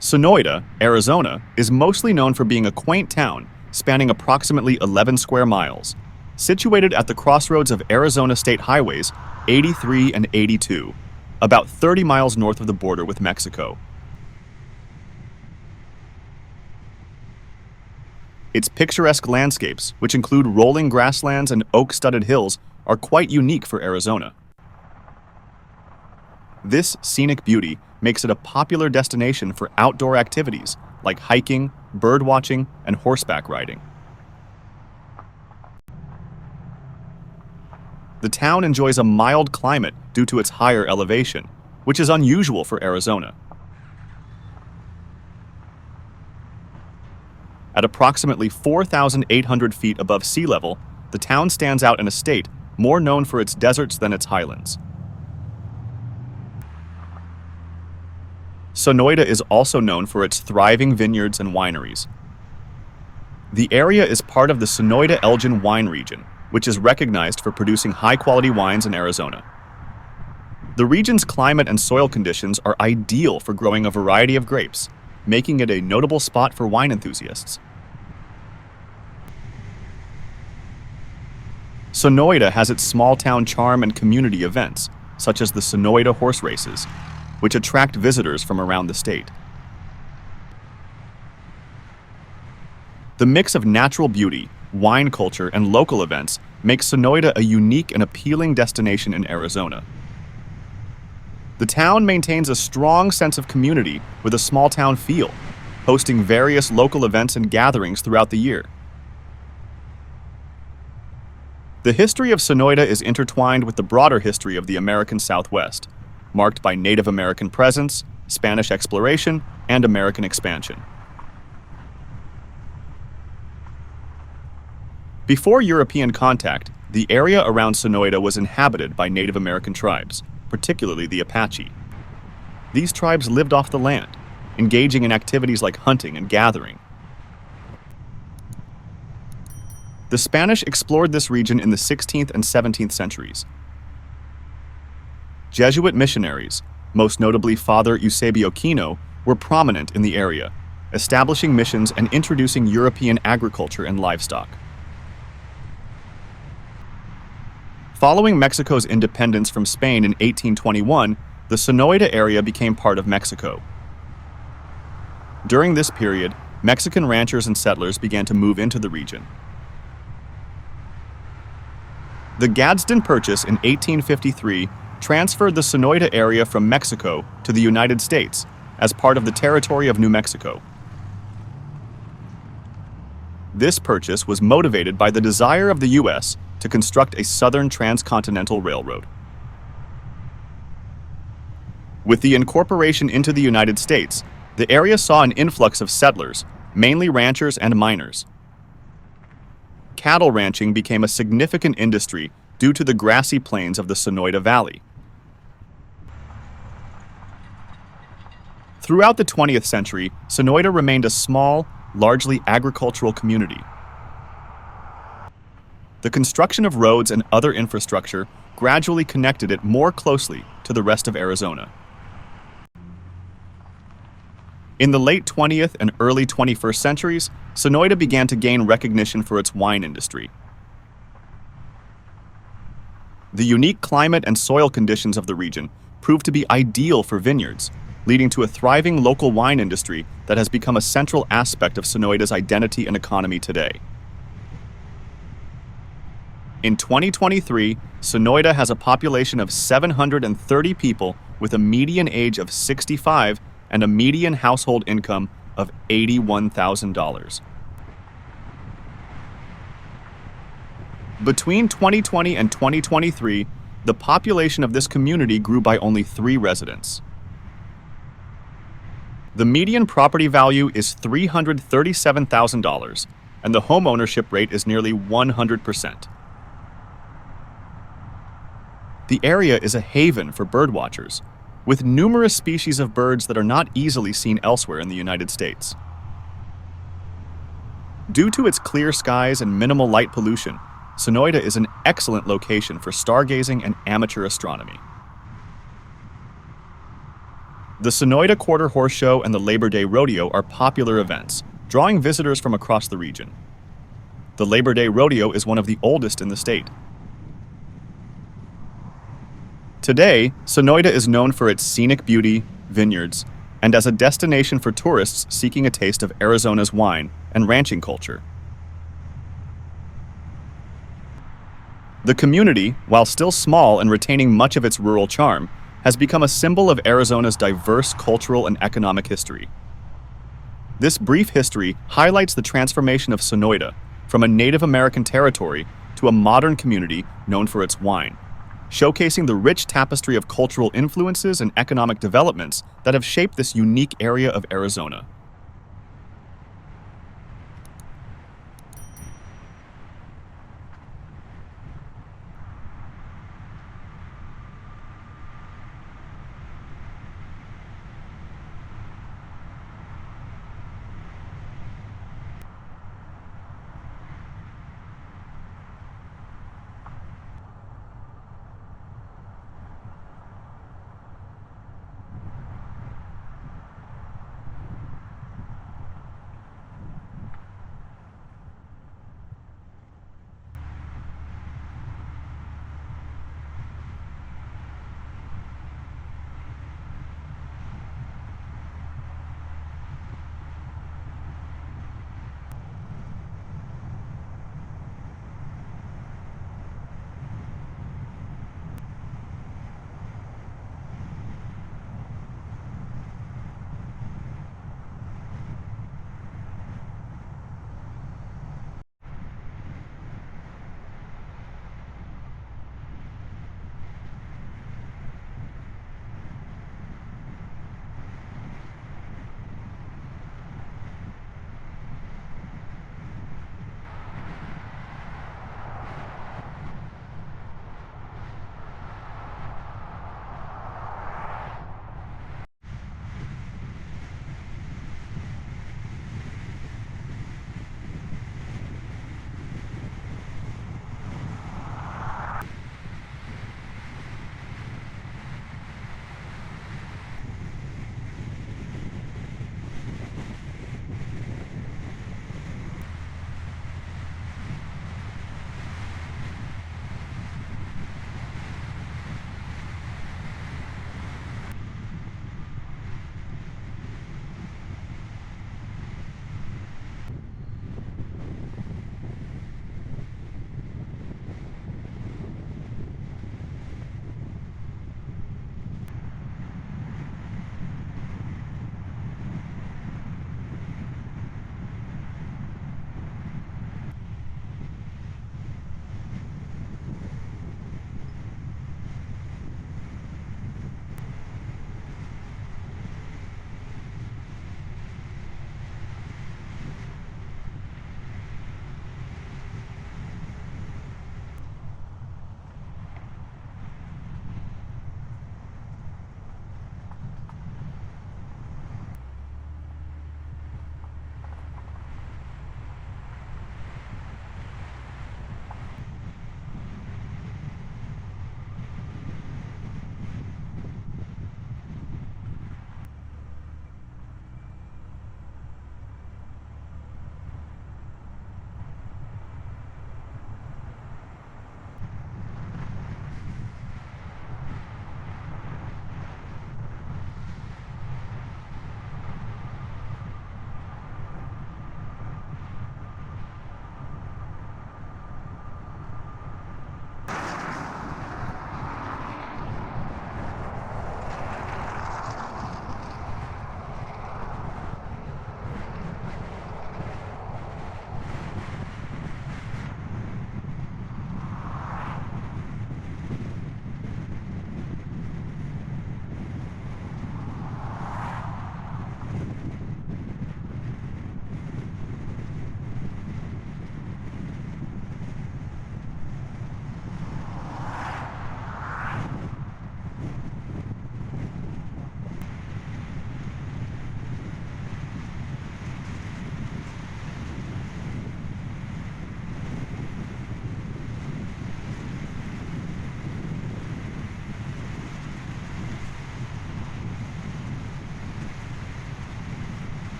Sonoita, Arizona, is mostly known for being a quaint town spanning approximately 11 square miles, situated at the crossroads of Arizona state highways 83 and 82, about 30 miles north of the border with Mexico. Its picturesque landscapes, which include rolling grasslands and oak-studded hills, are quite unique for Arizona. This scenic beauty makes it a popular destination for outdoor activities like hiking, birdwatching, and horseback riding. The town enjoys a mild climate due to its higher elevation, which is unusual for Arizona. At approximately 4,800 feet above sea level, the town stands out in a state more known for its deserts than its highlands. Sonoita is also known for its thriving vineyards and wineries. The area is part of the Sonoita-Elgin wine region, which is recognized for producing high-quality wines in Arizona. The region's climate and soil conditions are ideal for growing a variety of grapes, making it a notable spot for wine enthusiasts. Sonoita has its small-town charm and community events, such as the Sonoita horse races, which attract visitors from around the state. The mix of natural beauty, wine culture, and local events makes Sonoita a unique and appealing destination in Arizona. The town maintains a strong sense of community with a small-town feel, hosting various local events and gatherings throughout the year. The history of Sonoita is intertwined with the broader history of the American Southwest, marked by Native American presence, Spanish exploration, and American expansion. Before European contact, the area around Sonoita was inhabited by Native American tribes, particularly the Apache. These tribes lived off the land, engaging in activities like hunting and gathering. The Spanish explored this region in the 16th and 17th centuries. Jesuit missionaries, most notably Father Eusebio Kino, were prominent in the area, establishing missions and introducing European agriculture and livestock. Following Mexico's independence from Spain in 1821, the Sonoita area became part of Mexico. During this period, Mexican ranchers and settlers began to move into the region. The Gadsden Purchase in 1853 transferred the Sonoita area from Mexico to the United States as part of the territory of New Mexico. This purchase was motivated by the desire of the U.S. to construct a southern transcontinental railroad. With the incorporation into the United States, the area saw an influx of settlers, mainly ranchers and miners. Cattle ranching became a significant industry due to the grassy plains of the Sonoita Valley. Throughout the 20th century, Sonoita remained a small, largely agricultural community. The construction of roads and other infrastructure gradually connected it more closely to the rest of Arizona. In the late 20th and early 21st centuries, Sonoita began to gain recognition for its wine industry. The unique climate and soil conditions of the region proved to be ideal for vineyards, leading to a thriving local wine industry that has become a central aspect of Sonoita's identity and economy today. In 2023, Sonoita has a population of 730 people with a median age of 65 and a median household income of $81,000. Between 2020 and 2023, the population of this community grew by only 3 residents. The median property value is $337,000, and the home ownership rate is nearly 100%. The area is a haven for birdwatchers, with numerous species of birds that are not easily seen elsewhere in the United States. Due to its clear skies and minimal light pollution, Sonoita is an excellent location for stargazing and amateur astronomy. The Sonoita Quarter Horse Show and the Labor Day Rodeo are popular events, drawing visitors from across the region. The Labor Day Rodeo is one of the oldest in the state. Today, Sonoita is known for its scenic beauty, vineyards, and as a destination for tourists seeking a taste of Arizona's wine and ranching culture. The community, while still small and retaining much of its rural charm, has become a symbol of Arizona's diverse cultural and economic history. This brief history highlights the transformation of Sonoita from a Native American territory to a modern community known for its wine, showcasing the rich tapestry of cultural influences and economic developments that have shaped this unique area of Arizona.